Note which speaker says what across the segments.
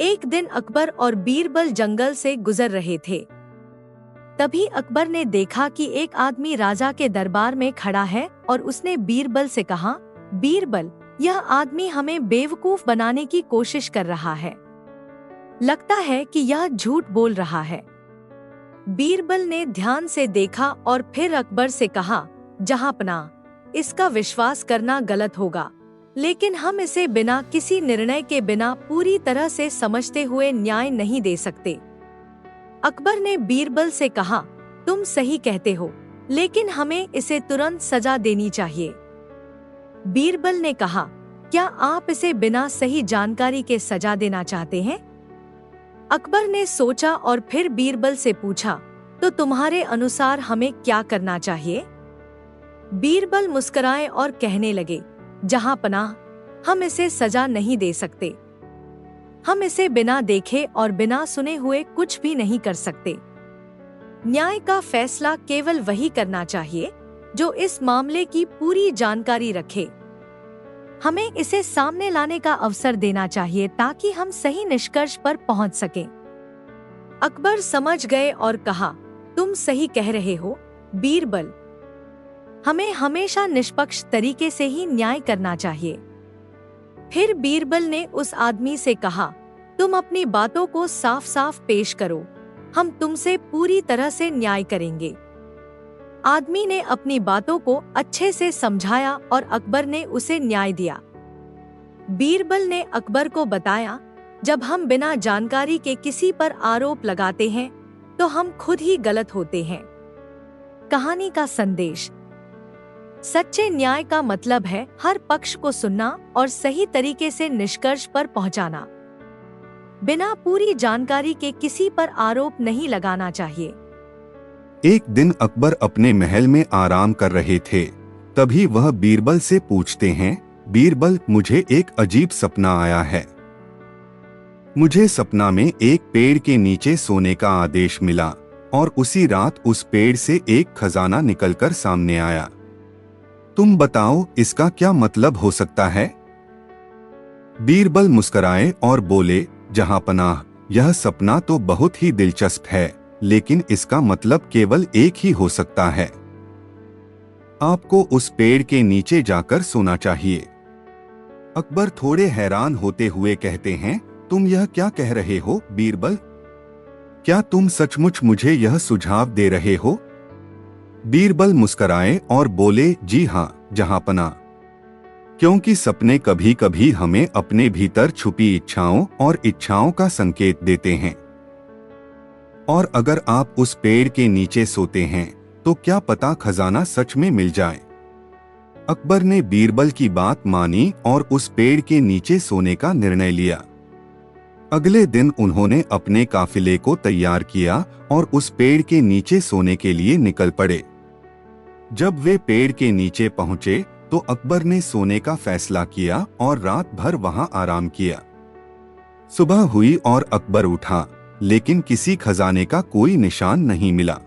Speaker 1: एक दिन अकबर और बीरबल जंगल से गुजर रहे थे। तभी अकबर ने देखा कि एक आदमी राजा के दरबार में खड़ा है और उसने बीरबल से कहा, बीरबल, यह आदमी हमें बेवकूफ बनाने की कोशिश कर रहा है। लगता है कि यह झूठ बोल रहा है। बीरबल ने ध्यान से देखा और फिर अकबर से कहा, जहांपनाह, इसका विश्वास करना गलत होगा, लेकिन हम इसे बिना किसी निर्णय के बिना पूरी तरह से समझते हुए न्याय नहीं दे सकते। अकबर ने बीरबल से कहा, तुम सही कहते हो, लेकिन हमें इसे तुरंत सजा देनी चाहिए। बीरबल ने कहा, क्या आप इसे बिना सही जानकारी के सजा देना चाहते हैं? अकबर ने सोचा और फिर बीरबल से पूछा, तो तुम्हारे अनुसार हमें क्या करना चाहिए? बीरबल मुस्कुराए और कहने लगे, जहांपनाह, हम इसे सजा नहीं दे सकते। हम इसे बिना देखे और बिना सुने हुए कुछ भी नहीं कर सकते। न्याय का फैसला केवल वही करना चाहिए जो इस मामले की पूरी जानकारी रखे। हमें इसे सामने लाने का अवसर देना चाहिए ताकि हम सही निष्कर्ष पर पहुंच सकें। अकबर समझ गए और कहा, तुम सही कह रहे हो बीरबल, हमें हमेशा निष्पक्ष तरीके से ही न्याय करना चाहिए। फिर बीरबल ने उस आदमी से कहा, तुम अपनी बातों को साफ साफ पेश करो, हम तुमसे पूरी तरह से न्याय करेंगे। आदमी ने अपनी बातों को अच्छे से समझाया और अकबर ने उसे न्याय दिया। बीरबल ने अकबर को बताया, जब हम बिना जानकारी के किसी पर आरोप लगाते हैं तो हम खुद ही गलत होते हैं। कहानी का संदेश। सच्चे न्याय का मतलब है हर पक्ष को सुनना और सही तरीके से निष्कर्ष पर पहुंचाना। बिना पूरी जानकारी के किसी पर आरोप नहीं लगाना चाहिए।
Speaker 2: एक दिन अकबर अपने महल में आराम कर रहे थे। तभी वह बीरबल से पूछते हैं, बीरबल, मुझे एक अजीब सपना आया है। मुझे सपना में एक पेड़ के नीचे सोने का आदेश मिला और उसी रात उस पेड़ से एक खजाना निकलकर सामने आया। तुम बताओ इसका क्या मतलब हो सकता है? बीरबल मुस्कुराए और बोले, जहांपनाह, यह सपना तो बहुत ही दिलचस्प है, लेकिन इसका मतलब केवल एक ही हो सकता है। आपको उस पेड़ के नीचे जाकर सोना चाहिए। अकबर थोड़े हैरान होते हुए कहते हैं, तुम यह क्या कह रहे हो बीरबल? क्या तुम सचमुच मुझे यह सुझाव दे रहे हो? बीरबल मुस्कुराए और बोले, जी हाँ जहांपनाह, क्योंकि सपने कभी कभी हमें अपने भीतर छुपी इच्छाओं और इच्छाओं का संकेत देते हैं। और अगर आप उस पेड़ के नीचे सोते हैं तो क्या पता खजाना सच में मिल जाए। अकबर ने बीरबल की बात मानी और उस पेड़ के नीचे सोने का निर्णय लिया। अगले दिन उन्होंने अपने काफिले को तैयार किया और उस पेड़ के नीचे सोने के लिए निकल पड़े। जब वे पेड़ के नीचे पहुंचे तो अकबर ने सोने का फैसला किया और रात भर वहां आराम किया। सुबह हुई और अकबर उठा, लेकिन किसी खजाने का कोई निशान नहीं मिला।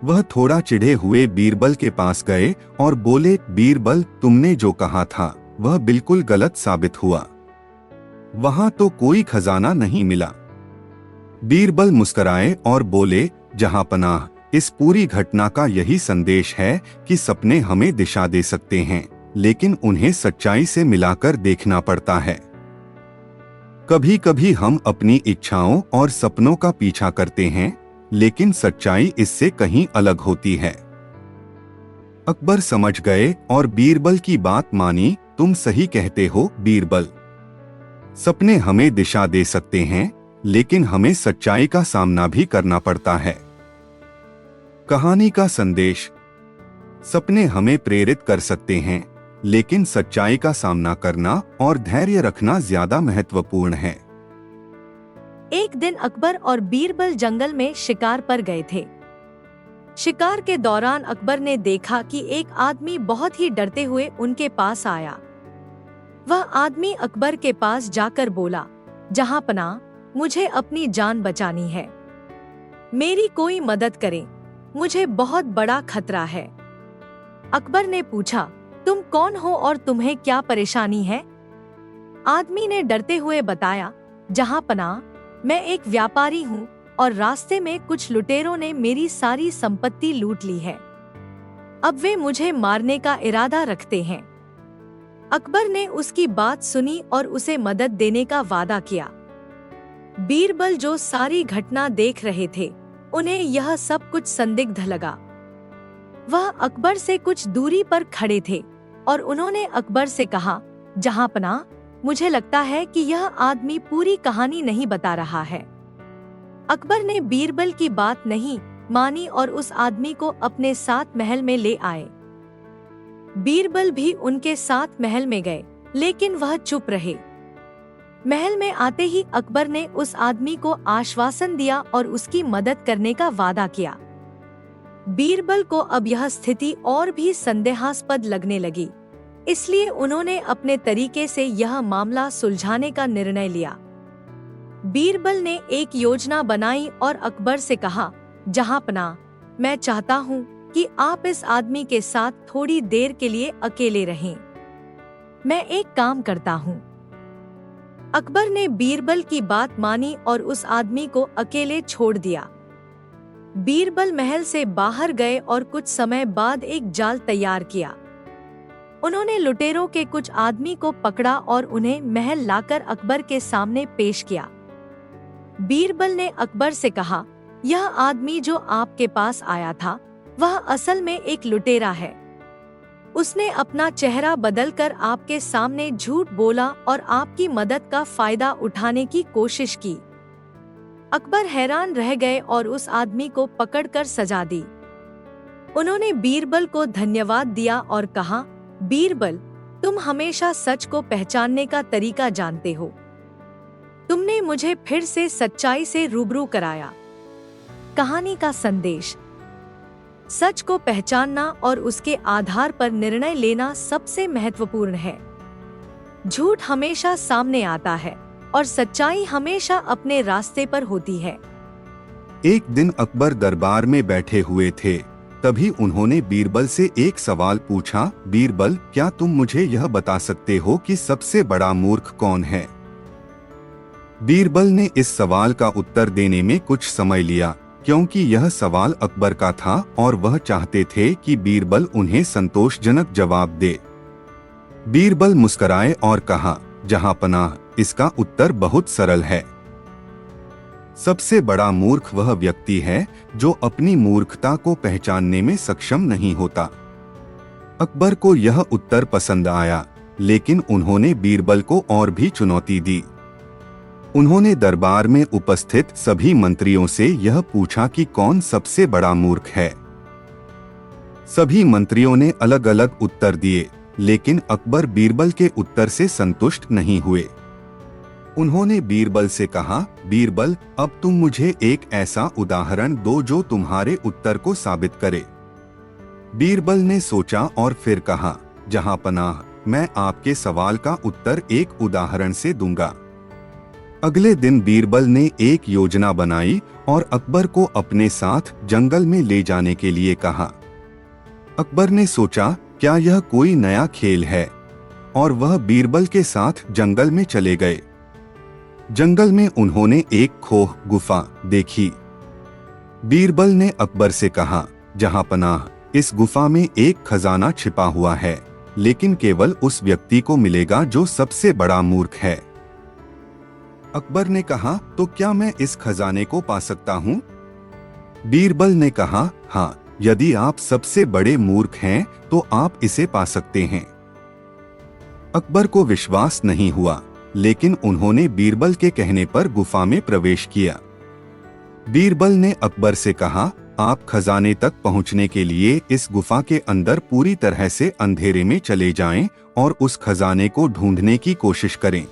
Speaker 2: वह थोड़ा चिढ़े हुए बीरबल के पास गए और बोले, बीरबल, तुमने जो कहा था वह बिल्कुल गलत साबित हुआ। वहां तो कोई खजाना नहीं मिला। बीरबल मुस्कुराए और बोले, जहांपनाह, इस पूरी घटना का यही संदेश है कि सपने हमें दिशा दे सकते हैं, लेकिन उन्हें सच्चाई से मिलाकर देखना पड़ता है। कभी कभी हम अपनी इच्छाओं और सपनों का पीछा करते हैं, लेकिन सच्चाई इससे कहीं अलग होती है। अकबर समझ गए और बीरबल की बात मानी। तुम सही कहते हो बीरबल, सपने हमें दिशा दे सकते हैं, लेकिन हमें सच्चाई का सामना भी करना पड़ता है। कहानी का संदेश। सपने हमें प्रेरित कर सकते हैं, लेकिन सच्चाई का सामना करना और धैर्य रखना ज्यादा महत्वपूर्ण है।
Speaker 1: एक दिन अकबर और बीरबल जंगल में शिकार पर गए थे। शिकार के दौरान अकबर ने देखा कि एक आदमी बहुत ही डरते हुए उनके पास आया। वह आदमी अकबर के पास जाकर बोला, जहांपनाह, मुझे अपनी जान बचानी है, मेरी कोई मदद करें, मुझे बहुत बड़ा खतरा है। अकबर ने पूछा, तुम कौन हो और तुम्हें क्या परेशानी है? आदमी ने डरते हुए बताया, जहां पनाह, मैं एक व्यापारी हूँ और रास्ते में कुछ लुटेरों ने मेरी सारी संपत्ति लूट ली है। अब वे मुझे मारने का इरादा रखते हैं। अकबर ने उसकी बात सुनी और उसे मदद देने का वादा किया। बीरबल, जो सारी घटना देख रहे थे, उन्हें यह सब कुछ संदिग्ध लगा। वह अकबर से कुछ दूरी पर खड़े थे और उन्होंने अकबर से कहा, जहां पनाह, मुझे लगता है कि यह आदमी पूरी कहानी नहीं बता रहा है। अकबर ने बीरबल की बात नहीं मानी और उस आदमी को अपने साथ महल में ले आए। बीरबल भी उनके साथ महल में गए, लेकिन वह चुप रहे। महल में आते ही अकबर ने उस आदमी को आश्वासन दिया और उसकी मदद करने का वादा किया। बीरबल को अब यह स्थिति और भी संदेहास्पद लगने लगी, इसलिए उन्होंने अपने तरीके से यह मामला सुलझाने का निर्णय लिया। बीरबल ने एक योजना बनाई और अकबर से कहा, जहां पनाह, मैं चाहता हूँ कि आप इस आदमी के साथ थोड़ी देर के लिए अकेले रहें। मैं एक काम करता हूँ। अकबर ने बीरबल की बात मानी और उस आदमी को अकेले छोड़ दिया। बीरबल महल से बाहर गए और कुछ समय बाद एक जाल तैयार किया। उन्होंने लुटेरों के कुछ आदमी को पकड़ा और उन्हें महल लाकर अकबर के सामने पेश किया। बीरबल ने अकबर से कहा, यह आदमी जो आपके पास आया था, वह असल में एक लुटेरा है। उसने अपना चेहरा बदलकर आपके सामने झूठ बोला और आपकी मदद का फायदा उठाने की कोशिश की। अकबर हैरान रह गए और उस आदमी को पकड़कर सजा दी। उन्होंने बीरबल को धन्यवाद दिया और कहा, बीरबल, तुम हमेशा सच को पहचानने का तरीका जानते हो। तुमने मुझे फिर से सच्चाई से रूबरू कराया। कहानी का संदेश: सच को पहचानना और उसके आधार पर निर्णय लेना सबसे महत्वपूर्ण है। झूठ हमेशा सामने आता है और सच्चाई हमेशा अपने रास्ते पर होती है।
Speaker 2: एक दिन अकबर दरबार में बैठे हुए थे, तभी उन्होंने बीरबल से एक सवाल पूछा, बीरबल, क्या तुम मुझे यह बता सकते हो कि सबसे बड़ा मूर्ख कौन है? बीरबल ने इस सवाल का उत्तर देने में कुछ समय लिया, क्योंकि यह सवाल अकबर का था और वह चाहते थे कि बीरबल उन्हें संतोषजनक जवाब दे। बीरबल मुस्कुराए और कहा, जहां पनाह, इसका उत्तर बहुत सरल है। सबसे बड़ा मूर्ख वह व्यक्ति है जो अपनी मूर्खता को पहचानने में सक्षम नहीं होता। अकबर को यह उत्तर पसंद आया, लेकिन उन्होंने बीरबल को और भी चुनौती दी। उन्होंने दरबार में उपस्थित सभी मंत्रियों से यह पूछा कि कौन सबसे बड़ा मूर्ख है। सभी मंत्रियों ने अलग अलग उत्तर दिए, लेकिन अकबर बीरबल के उत्तर से संतुष्ट नहीं हुए। उन्होंने बीरबल से कहा, बीरबल, अब तुम मुझे एक ऐसा उदाहरण दो जो तुम्हारे उत्तर को साबित करे। बीरबल ने सोचा और फिर कहा, जहां पनाह, मैं आपके सवाल का उत्तर एक उदाहरण से दूंगा। अगले दिन बीरबल ने एक योजना बनाई और अकबर को अपने साथ जंगल में ले जाने के लिए कहा। अकबर ने सोचा, क्या यह कोई नया खेल है, और वह बीरबल के साथ जंगल में चले गए। जंगल में उन्होंने एक खोह गुफा देखी। बीरबल ने अकबर से कहा, जहां पनाह, इस गुफा में एक खजाना छिपा हुआ है, लेकिन केवल उस व्यक्ति को मिलेगा जो सबसे बड़ा मूर्ख है। अकबर ने कहा, तो क्या मैं इस खजाने को पा सकता हूँ? बीरबल ने कहा, हाँ, यदि आप सबसे बड़े मूर्ख हैं तो आप इसे पा सकते हैं। अकबर को विश्वास नहीं हुआ, लेकिन उन्होंने बीरबल के कहने पर गुफा में प्रवेश किया। बीरबल ने अकबर से कहा, आप खजाने तक पहुंचने के लिए इस गुफा के अंदर पूरी तरह से अंधेरे में चले जाएं और उस खजाने को ढूंढने की कोशिश करें।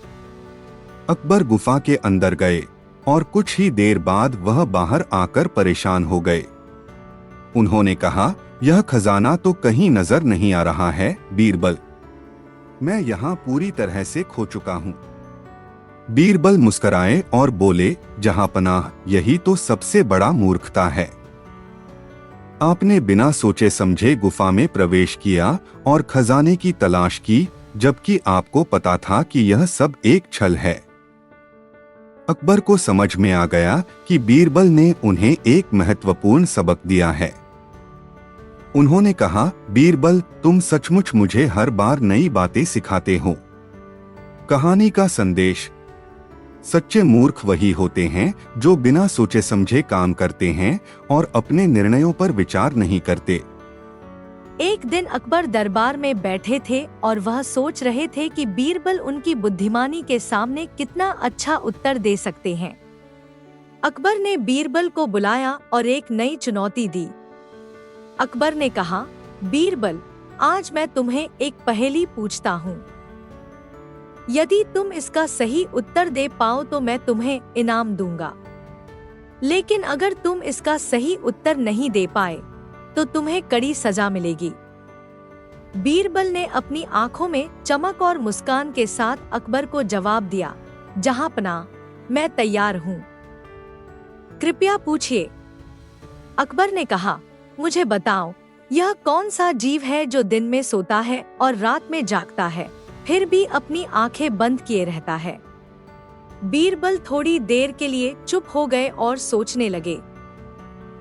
Speaker 2: अकबर गुफा के अंदर गए और कुछ ही देर बाद वह बाहर आकर परेशान हो गए। उन्होंने कहा, यह खजाना तो कहीं नजर नहीं आ रहा है बीरबल, मैं यहाँ पूरी तरह से खो चुका हूँ। बीरबल मुस्कुराए और बोले, जहां पनाह, यही तो सबसे बड़ा मूर्खता है। आपने बिना सोचे समझे गुफा में प्रवेश किया और खजाने की तलाश की, जबकि आपको पता था कि यह सब एक छल है। अकबर को समझ में आ गया कि बीरबल ने उन्हें एक महत्वपूर्ण सबक दिया है। उन्होंने कहा, बीरबल, तुम सचमुच मुझे हर बार नई बातें सिखाते हो। कहानी का संदेश: सच्चे मूर्ख वही होते हैं जो बिना सोचे समझे काम करते हैं और अपने निर्णयों पर विचार नहीं करते।
Speaker 1: एक दिन अकबर दरबार में बैठे थे और वह सोच रहे थे कि बीरबल उनकी बुद्धिमानी के सामने कितना अच्छा उत्तर दे सकते हैं। अकबर ने बीरबल को बुलाया और एक नई चुनौती दी। अकबर ने कहा, बीरबल, आज मैं तुम्हें एक पहेली पूछता हूँ। यदि तुम इसका सही उत्तर दे पाओ तो मैं तुम्हें इनाम दूंगा, लेकिन अगर तुम इसका सही उत्तर नहीं दे पाए तो तुम्हें कड़ी सजा मिलेगी। बीरबल ने अपनी आंखों में चमक और मुस्कान के साथ अकबर को जवाब दिया, जहांपनाह, मैं तैयार हूँ। कृपया पूछिए। अकबर ने कहा, मुझे बताओ, यह कौन सा जीव है जो दिन में सोता है और रात में जागता है, फिर भी अपनी आंखें बंद किए रहता है? बीरबल थोड़ी देर के लिए चुप हो गए और सोचने लगे।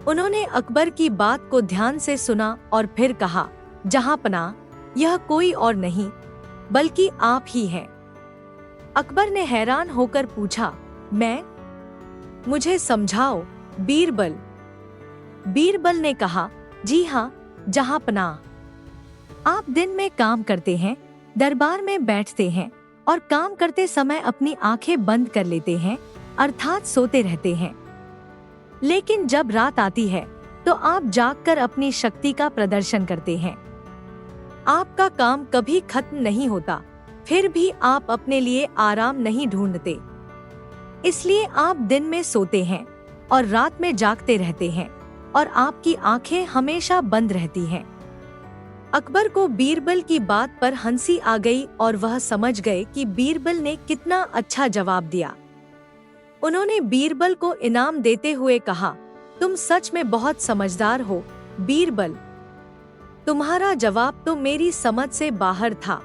Speaker 1: उन्होंने अकबर की बात को ध्यान से सुना और फिर कहा, जहांपनाह, यह कोई और नहीं बल्कि आप ही हैं। अकबर ने हैरान होकर पूछा, मैं? मुझे समझाओ बीरबल। बीरबल ने कहा, जी हाँ जहांपनाह, आप दिन में काम करते हैं, दरबार में बैठते हैं और काम करते समय अपनी आंखें बंद कर लेते हैं, अर्थात सोते रहते हैं। लेकिन जब रात आती है तो आप जागकर अपनी शक्ति का प्रदर्शन करते हैं। आपका काम कभी खत्म नहीं होता, फिर भी आप अपने लिए आराम नहीं ढूंढते। इसलिए आप दिन में सोते हैं और रात में जागते रहते हैं और आपकी आंखें हमेशा बंद रहती हैं। अकबर को बीरबल की बात पर हंसी आ गई और वह समझ गए कि बीरबल ने कितना अच्छा जवाब दिया। उन्होंने बीरबल को इनाम देते हुए कहा, तुम सच में बहुत समझदार हो बीरबल। तुम्हारा जवाब तो मेरी समझ से बाहर था।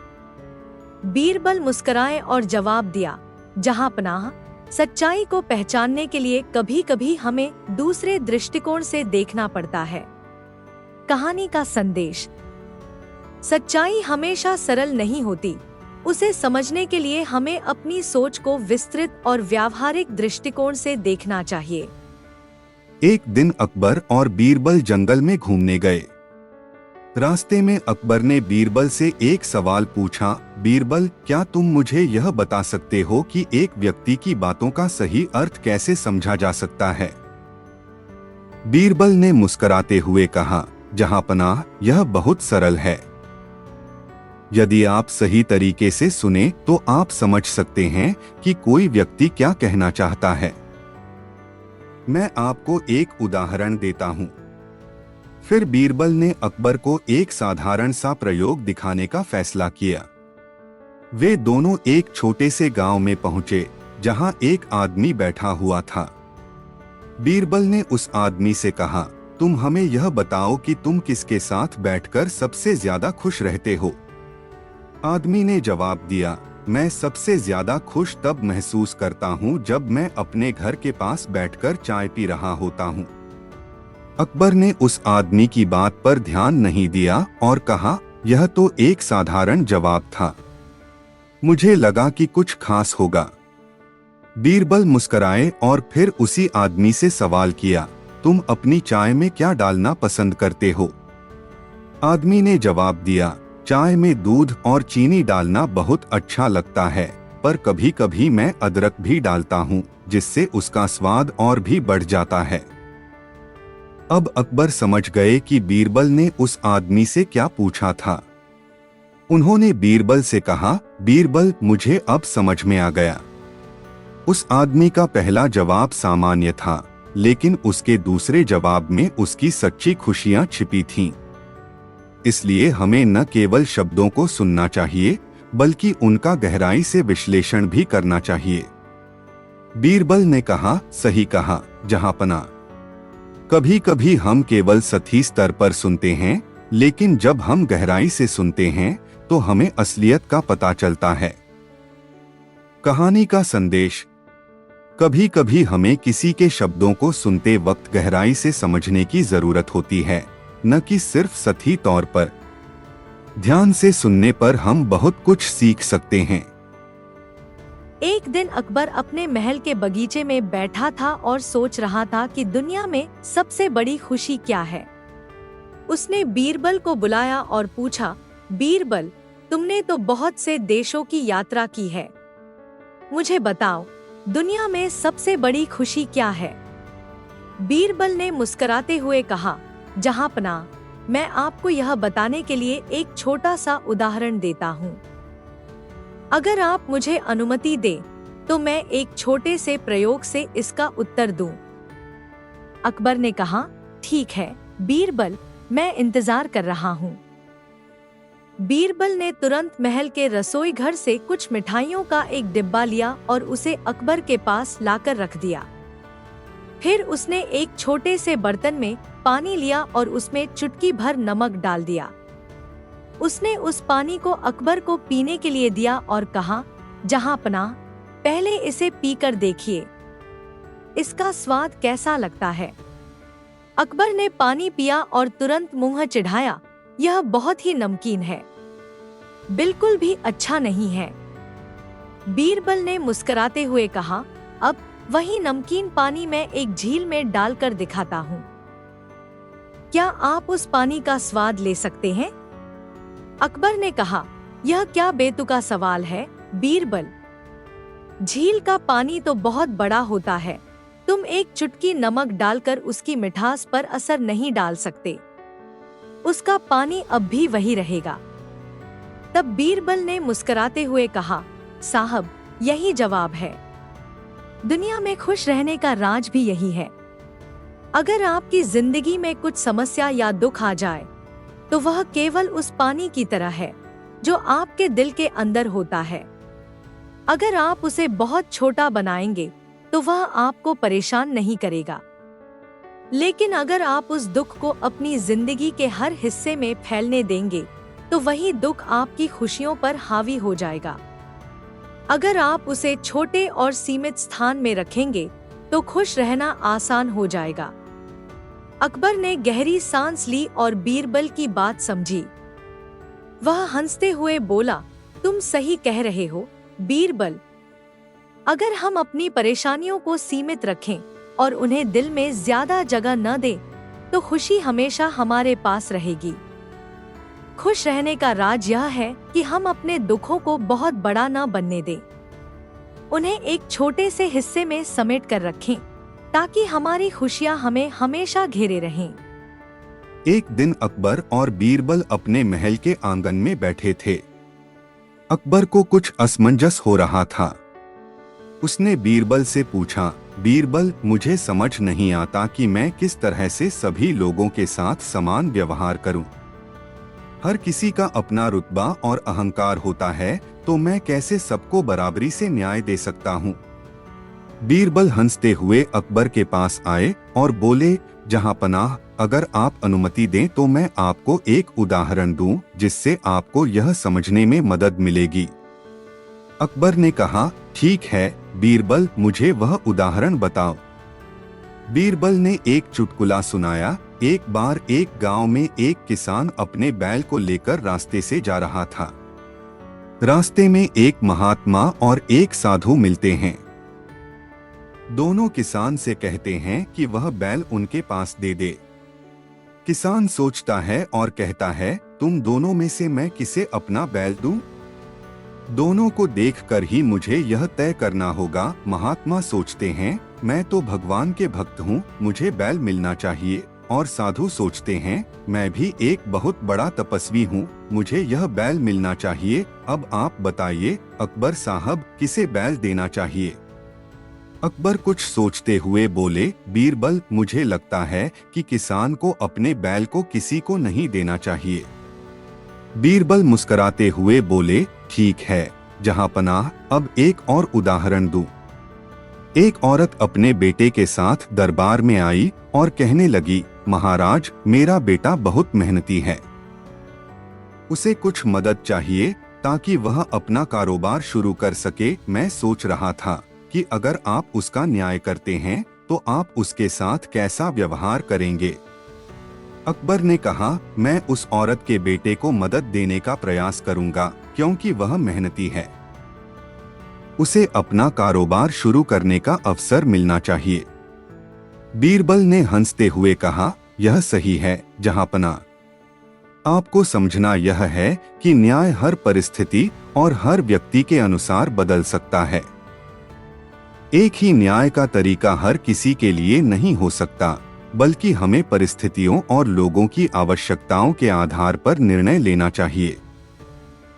Speaker 1: बीरबल मुस्कुराए और जवाब दिया, जहांपनाह, सच्चाई को पहचानने के लिए कभी-कभी हमें दूसरे दृष्टिकोण से देखना पड़ता है। कहानी का संदेश: सच्चाई हमेशा सरल नहीं होती। उसे समझने के लिए हमें अपनी सोच को विस्तृत और व्यावहारिक दृष्टिकोण से देखना चाहिए।
Speaker 2: एक दिन अकबर और बीरबल जंगल में घूमने गए। रास्ते में अकबर ने बीरबल से एक सवाल पूछा, बीरबल, क्या तुम मुझे यह बता सकते हो कि एक व्यक्ति की बातों का सही अर्थ कैसे समझा जा सकता है? बीरबल ने मुस्कुराते हुए कहा, जहांपनाह, यह बहुत सरल है। यदि आप सही तरीके से सुने तो आप समझ सकते हैं कि कोई व्यक्ति क्या कहना चाहता है। मैं आपको एक उदाहरण देता हूँ। फिर बीरबल ने अकबर को एक साधारण सा प्रयोग दिखाने का फैसला किया। वे दोनों एक छोटे से गांव में पहुंचे जहां एक आदमी बैठा हुआ था। बीरबल ने उस आदमी से कहा, तुम हमें यह बताओ कि तुम किसके साथ बैठकर सबसे ज्यादा खुश रहते हो? आदमी ने जवाब दिया, मैं सबसे ज्यादा खुश तब महसूस करता हूँ जब मैं अपने घर के पास बैठकर चाय पी रहा होता हूँ। अकबर ने उस आदमी की बात पर ध्यान नहीं दिया और कहा, यह तो एक साधारण जवाब था, मुझे लगा कि कुछ खास होगा। बीरबल मुस्कुराए और फिर उसी आदमी से सवाल किया, तुम अपनी चाय में क्या डालना पसंद करते हो? आदमी ने जवाब दिया, चाय में दूध और चीनी डालना बहुत अच्छा लगता है, पर कभी कभी मैं अदरक भी डालता हूँ, जिससे उसका स्वाद और भी बढ़ जाता है। अब अकबर समझ गए कि बीरबल ने उस आदमी से क्या पूछा था। उन्होंने बीरबल से कहा, बीरबल, मुझे अब समझ में आ गया। उस आदमी का पहला जवाब सामान्य था, लेकिन उसके दूसरे जवाब में उसकी सच्ची खुशियां छिपी थीं। इसलिए हमें न केवल शब्दों को सुनना चाहिए, बल्कि उनका गहराई से विश्लेषण भी करना चाहिए। बीरबल ने कहा, सही कहा जहांपनाह। कभी कभी हम केवल सतही स्तर पर सुनते हैं, लेकिन जब हम गहराई से सुनते हैं तो हमें असलियत का पता चलता है। कहानी का संदेश: कभी कभी हमें किसी के शब्दों को सुनते वक्त गहराई से समझने की जरूरत होती है, न कि सिर्फ सतही तौर पर। ध्यान से सुनने पर हम बहुत कुछ सीख सकते हैं।
Speaker 1: एक दिन अकबर अपने महल के बगीचे में बैठा था और सोच रहा था कि दुनिया में सबसे बड़ी खुशी क्या है। उसने बीरबल को बुलाया और पूछा, बीरबल, तुमने तो बहुत से देशों की यात्रा की है, मुझे बताओ दुनिया में सबसे बड़ी खुशी क्या है। बीरबल ने मुस्कुराते हुए कहा, जहांपनाह, मैं आपको यह बताने के लिए एक छोटा सा उदाहरण देता हूँ। अगर आप मुझे अनुमति दें तो मैं एक छोटे से प्रयोग से इसका उत्तर दूं। अकबर ने कहा, ठीक है बीरबल, मैं इंतजार कर रहा हूँ। बीरबल ने तुरंत महल के रसोई घर से कुछ मिठाइयों का एक डिब्बा लिया और उसे अकबर के पास लाकर रख दिया। फिर उसने एक छोटे से बर्तन में पानी लिया और उसमें चुटकी भर नमक डाल दिया। उसने उस पानी को अकबर को पीने के लिए दिया और कहा, जहांपनाह, पहले इसे पीकर देखिए, इसका स्वाद कैसा लगता है। अकबर ने पानी पिया और तुरंत मुंह चिढ़ाया, यह बहुत ही नमकीन है, बिल्कुल भी अच्छा नहीं है। बीरबल ने मुस्कुराते हुए कहा, अब वही नमकीन पानी मैं एक झील में डालकर दिखाता हूँ। क्या आप उस पानी का स्वाद ले सकते हैं? अकबर ने कहा, यह क्या बेतुका सवाल है बीरबल, झील का पानी तो बहुत बड़ा होता है, तुम एक चुटकी नमक डालकर उसकी मिठास पर असर नहीं डाल सकते, उसका पानी अब भी वही रहेगा। तब बीरबल ने मुस्कुराते हुए कहा, साहब, यही जवाब है। दुनिया में खुश रहने का राज भी यही है। अगर आपकी जिंदगी में कुछ समस्या या दुख आ जाए तो वह केवल उस पानी की तरह है जो आपके दिल के अंदर होता है। अगर आप उसे बहुत छोटा बनाएंगे तो वह आपको परेशान नहीं करेगा, लेकिन अगर आप उस दुख को अपनी जिंदगी के हर हिस्से में फैलने देंगे तो वही दुख आपकी खुशियों पर हावी हो जाएगा। अगर आप उसे छोटे और सीमित स्थान में रखेंगे तो खुश रहना आसान हो जाएगा। अकबर ने गहरी सांस ली और बीरबल की बात समझी। वह हंसते हुए बोला, तुम सही कह रहे हो बीरबल, अगर हम अपनी परेशानियों को सीमित रखें और उन्हें दिल में ज्यादा जगह न दें तो खुशी हमेशा हमारे पास रहेगी। खुश रहने का राज यह है कि हम अपने दुखों को बहुत बड़ा न बनने दें, उन्हें एक छोटे से हिस्से में समेट कर रखें ताकि हमारी खुशियां हमें हमेशा घेरे रहें।
Speaker 2: एक दिन अकबर और बीरबल अपने महल के आंगन में बैठे थे। अकबर को कुछ असमंजस हो रहा था। उसने बीरबल से पूछा, बीरबल, मुझे समझ नहीं आता कि मैं किस तरह से सभी लोगों के साथ समान व्यवहार करूं। हर किसी का अपना रुतबा और अहंकार होता है, तो मैं कैसे सबको बराबरी से न्याय दे सकता हूँ। बीरबल हंसते हुए अकबर के पास आए और बोले, जहांपनाह, अगर आप अनुमति दें तो मैं आपको एक उदाहरण दूं जिससे आपको यह समझने में मदद मिलेगी। अकबर ने कहा, ठीक है बीरबल, मुझे वह उदाहरण बताओ। बीरबल ने एक चुटकुला सुनाया। एक बार एक गांव में एक किसान अपने बैल को लेकर रास्ते से जा रहा था। रास्ते में एक महात्मा और एक साधु मिलते हैं। दोनों किसान से कहते हैं कि वह बैल उनके पास दे दे। किसान सोचता है और कहता है, तुम दोनों में से मैं किसे अपना बैल दूं? दोनों को देखकर ही मुझे यह तय करना होगा। महात्मा सोचते हैं, मैं तो भगवान के भक्त हूँ, मुझे बैल मिलना चाहिए। और साधु सोचते हैं, मैं भी एक बहुत बड़ा तपस्वी हूँ, मुझे यह बैल मिलना चाहिए। अब आप बताइए अकबर साहब, किसे बैल देना चाहिए? अकबर कुछ सोचते हुए बोले, बीरबल, मुझे लगता है कि किसान को अपने बैल को किसी को नहीं देना चाहिए। बीरबल मुस्कुराते हुए बोले, ठीक है जहांपनाह, अब एक और उदाहरण दूं। एक औरत अपने बेटे के साथ दरबार में आई और कहने लगी, महाराज, मेरा बेटा बहुत मेहनती है, उसे कुछ मदद चाहिए ताकि वह अपना कारोबार शुरू कर सके। मैं सोच रहा था कि अगर आप उसका न्याय करते हैं तो आप उसके साथ कैसा व्यवहार करेंगे। अकबर ने कहा, मैं उस औरत के बेटे को मदद देने का प्रयास करूंगा क्योंकि वह मेहनती है। उसे अपना कारोबार शुरू करने का अवसर मिलना चाहिए। बीरबल ने हंसते हुए कहा, यह सही है जहांपना। आपको समझना यह है कि न्याय हर परिस्थिति और हर व्यक्ति के अनुसार बदल सकता है। एक ही न्याय का तरीका हर किसी के लिए नहीं हो सकता, बल्कि हमें परिस्थितियों और लोगों की आवश्यकताओं के आधार पर निर्णय लेना चाहिए।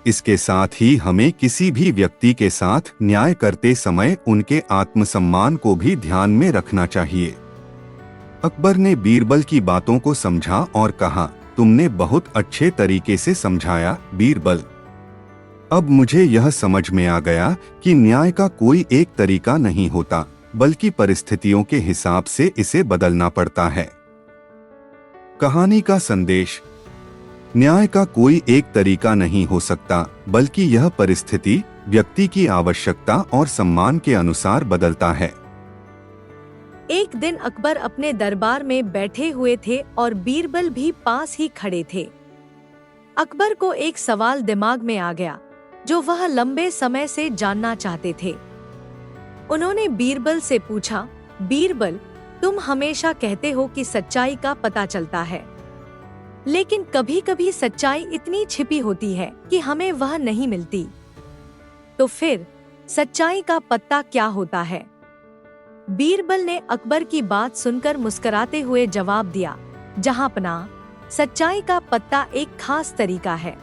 Speaker 2: इसके साथ ही हमें किसी भी व्यक्ति के साथ न्याय करते समय उनके आत्मसम्मान को भी ध्यान में रखना चाहिए। अकबर ने बीरबल की बातों को समझा और कहा, तुमने बहुत अच्छे तरीके से समझाया बीरबल। अब मुझे यह समझ में आ गया कि न्याय का कोई एक तरीका नहीं होता, बल्कि परिस्थितियों के हिसाब से इसे बदलना पड़ता है। कहानी का संदेश: न्याय का कोई एक तरीका नहीं हो सकता, बल्कि यह परिस्थिति, व्यक्ति की आवश्यकता और सम्मान के अनुसार बदलता है।
Speaker 1: एक दिन अकबर अपने दरबार में बैठे हुए थे और बीरबल भी पास ही खड़े थे। अकबर को एक सवाल दिमाग में आ गया जो वह लंबे समय से जानना चाहते थे। उन्होंने बीरबल से पूछा, बीरबल, तुम हमेशा कहते हो कि सच्चाई का पता चलता है, लेकिन कभी-कभी सच्चाई इतनी छिपी होती है कि हमें वह नहीं मिलती। तो फिर सच्चाई का पत्ता क्या होता है? बीरबल ने अकबर की बात सुनकर मुस्कुराते हुए जवाब दिया, जहांपना, सच्चाई का पत्ता एक खास तरीका है।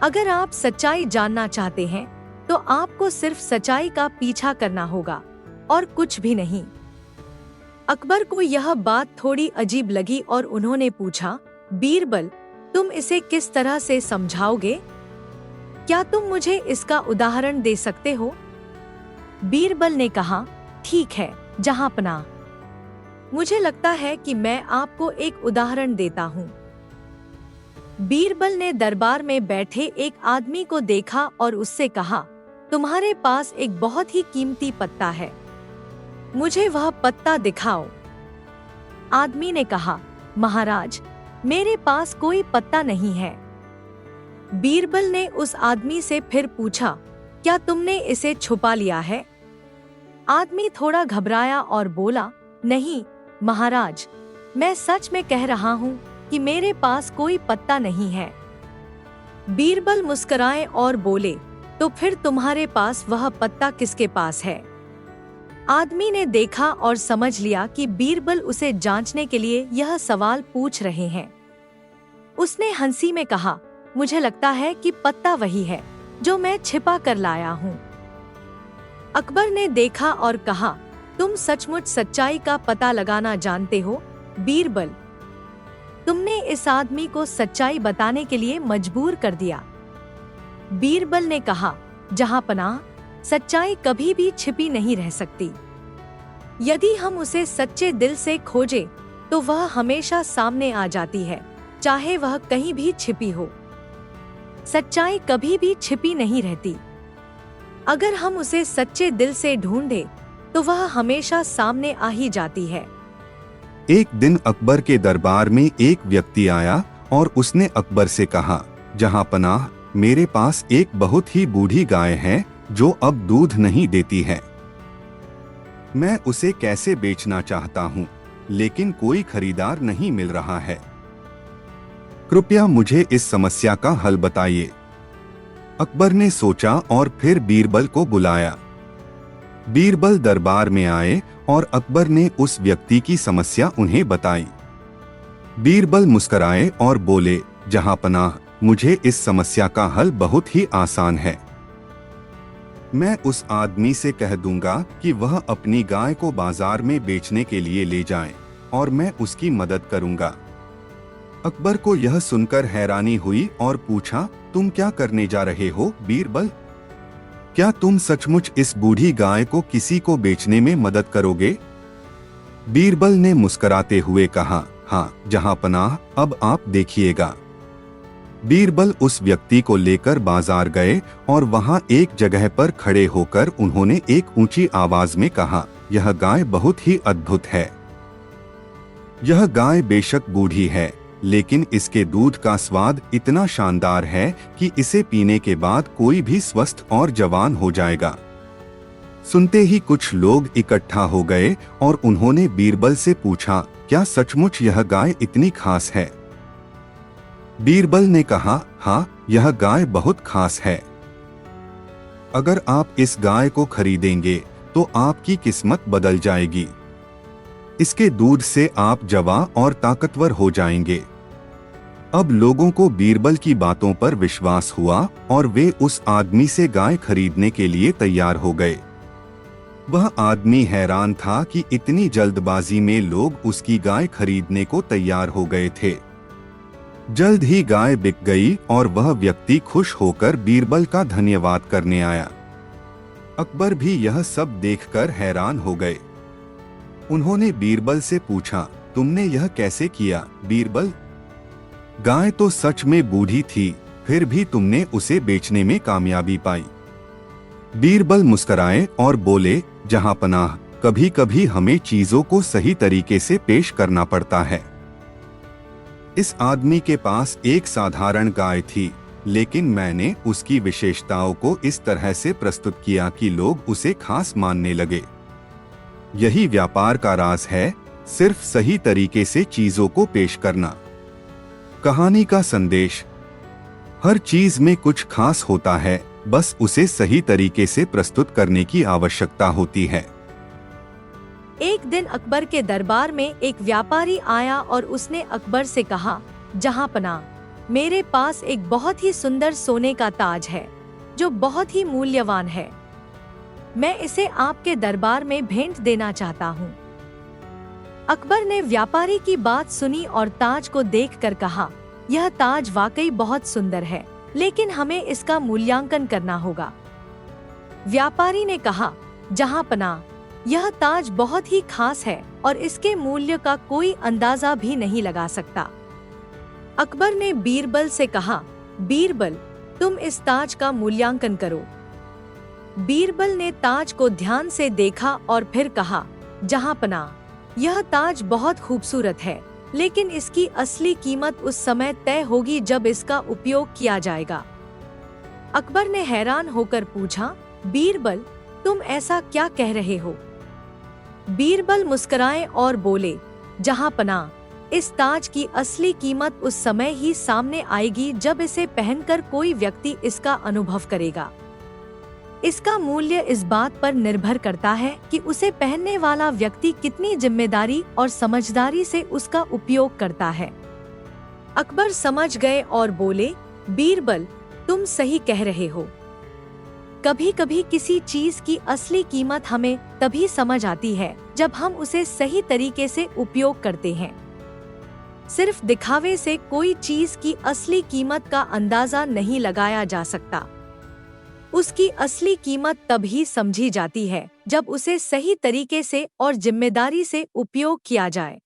Speaker 1: अगर आप सच्चाई जानना चाहते हैं तो आपको सिर्फ सच्चाई का पीछा करना होगा और कुछ भी नहीं। अकबर को यह बात थोड़ी अजीब लगी और उन्होंने पूछा, बीरबल, तुम इसे किस तरह से समझाओगे? क्या तुम मुझे इसका उदाहरण दे सकते हो? बीरबल ने कहा, ठीक है जहांपना, मुझे लगता है कि मैं आपको एक उदाहरण देता हूँ। बीरबल ने दरबार में बैठे एक आदमी को देखा और उससे कहा, तुम्हारे पास एक बहुत ही कीमती पत्ता है, मुझे वह पत्ता दिखाओ। आदमी ने कहा, महाराज, मेरे पास कोई पत्ता नहीं है। बीरबल ने उस आदमी से फिर पूछा, क्या तुमने इसे छुपा लिया है? आदमी थोड़ा घबराया और बोला, नहीं महाराज, मैं सच में कह रहा हूँ कि मेरे पास कोई पत्ता नहीं है। बीरबल मुस्कुराए और बोले, तो फिर तुम्हारे पास वह पत्ता किसके पास है? आदमी ने देखा और समझ लिया कि बीरबल उसे जांचने के लिए यह सवाल पूछ रहे हैं। उसने हंसी में कहा, मुझे लगता है कि पत्ता वही है जो मैं छिपा कर लाया हूँ। अकबर ने देखा और कहा, तुम सचमुच सच्चाई का पता लगाना जानते हो बीरबल। तुमने इस आदमी को सच्चाई बताने के लिए मजबूर कर दिया। बीरबल ने कहा, जहांपनाह, सच्चाई कभी भी छिपी नहीं रह सकती। यदि हम उसे सच्चे दिल से खोजें, तो वह हमेशा सामने आ जाती है, चाहे वह कहीं भी छिपी हो। सच्चाई कभी भी छिपी नहीं रहती। अगर हम उसे सच्चे दिल से ढूंढें, तो वह हमेशा सामने आ ही जाती है।
Speaker 2: एक दिन अकबर के दरबार में एक व्यक्ति आया और उसने अकबर से कहा, जहांपनाह, मेरे पास एक बहुत ही बूढ़ी गाय है जो अब दूध नहीं देती है। मैं उसे कैसे बेचना चाहता हूँ, लेकिन कोई खरीदार नहीं मिल रहा है। कृपया मुझे इस समस्या का हल बताइए। अकबर ने सोचा और फिर बीरबल को बुलाया। बीरबल दरबार में आए और अकबर ने उस व्यक्ति की समस्या उन्हें बताई। बीरबल मुस्कुराए और बोले, जहांपनाह, मुझे इस समस्या का हल बहुत ही आसान है। मैं उस आदमी से कह दूंगा कि वह अपनी गाय को बाजार में बेचने के लिए ले जाए और मैं उसकी मदद करूंगा। अकबर को यह सुनकर हैरानी हुई और पूछा, तुम क्या करने जा रहे हो बीरबल? क्या तुम सचमुच इस बूढ़ी गाय को किसी को बेचने में मदद करोगे? बीरबल ने मुस्कुराते हुए कहा, हाँ जहांपनाह, अब आप देखिएगा। बीरबल उस व्यक्ति को लेकर बाजार गए और वहां एक जगह पर खड़े होकर उन्होंने एक ऊंची आवाज में कहा, यह गाय बहुत ही अद्भुत है। यह गाय बेशक बूढ़ी है, लेकिन इसके दूध का स्वाद इतना शानदार है कि इसे पीने के बाद कोई भी स्वस्थ और जवान हो जाएगा। सुनते ही कुछ लोग इकट्ठा हो गए और उन्होंने बीरबल से पूछा, क्या सचमुच यह गाय इतनी खास है? बीरबल ने कहा, हाँ, यह गाय बहुत खास है। अगर आप इस गाय को खरीदेंगे तो आपकी किस्मत बदल जाएगी। इसके दूध से आप जवान और ताकतवर हो जाएंगे। अब लोगों को बीरबल की बातों पर विश्वास हुआ और वे उस आदमी से गाय खरीदने के लिए तैयार हो गए। वह आदमी हैरान था कि इतनी जल्दबाजी में लोग उसकी गाय खरीदने को तैयार हो गए थे। जल्द ही गाय बिक गई और वह व्यक्ति खुश होकर बीरबल का धन्यवाद करने आया। अकबर भी यह सब देखकर हैरान हो गए। उन्होंने बीरबल से पूछा, तुमने यह कैसे किया बीरबल? गाय तो सच में बूढ़ी थी, फिर भी तुमने उसे बेचने में कामयाबी पाई। बीरबल मुस्कुराए और बोले, जहांपनाह, कभी कभी हमें चीजों को सही तरीके से पेश करना पड़ता है। इस आदमी के पास एक साधारण गाय थी, लेकिन मैंने उसकी विशेषताओं को इस तरह से प्रस्तुत किया कि लोग उसे खास मानने लगे। यही व्यापार का राज है, सिर्फ सही तरीके से चीजों को पेश करना। कहानी का संदेश, हर चीज में कुछ खास होता है, बस उसे सही तरीके से प्रस्तुत करने की आवश्यकता होती है।
Speaker 1: एक दिन अकबर के दरबार में एक व्यापारी आया और उसने अकबर से कहा, जहांपनाह, मेरे पास एक बहुत ही सुंदर सोने का ताज है जो बहुत ही मूल्यवान है। मैं इसे आपके दरबार में भेंट देना चाहता हूँ। अकबर ने व्यापारी की बात सुनी और ताज को देखकर कहा, यह ताज वाकई बहुत सुंदर है, लेकिन हमें इसका मूल्यांकन करना होगा। व्यापारी ने कहा, जहांपनाह, यह ताज बहुत ही खास है और इसके मूल्य का कोई अंदाजा भी नहीं लगा सकता। अकबर ने बीरबल से कहा, बीरबल, तुम इस ताज का मूल्यांकन करो। बीरबल ने ताज को ध्यान से देखा और फिर कहा, जहांपनाह, यह ताज बहुत खूबसूरत है, लेकिन इसकी असली कीमत उस समय तय होगी जब इसका उपयोग किया जाएगा। अकबर ने हैरान होकर पूछा, बीरबल, तुम ऐसा क्या कह रहे हो? बीरबल मुस्कुराए और बोले, जहांपनाह, इस ताज की असली कीमत उस समय ही सामने आएगी जब इसे पहनकर कोई व्यक्ति इसका अनुभव करेगा। इसका मूल्य इस बात पर निर्भर करता है कि उसे पहनने वाला व्यक्ति कितनी जिम्मेदारी और समझदारी से उसका उपयोग करता है। अकबर समझ गए और बोले, बीरबल, तुम सही कह रहे हो। कभी कभी किसी चीज की असली कीमत हमें तभी समझ आती है जब हम उसे सही तरीके से उपयोग करते हैं। सिर्फ दिखावे से कोई चीज की असली कीमत का अंदाजा नहीं लगाया जा सकता। उसकी असली कीमत तभी समझी जाती है जब उसे सही तरीके से और जिम्मेदारी से उपयोग किया जाए।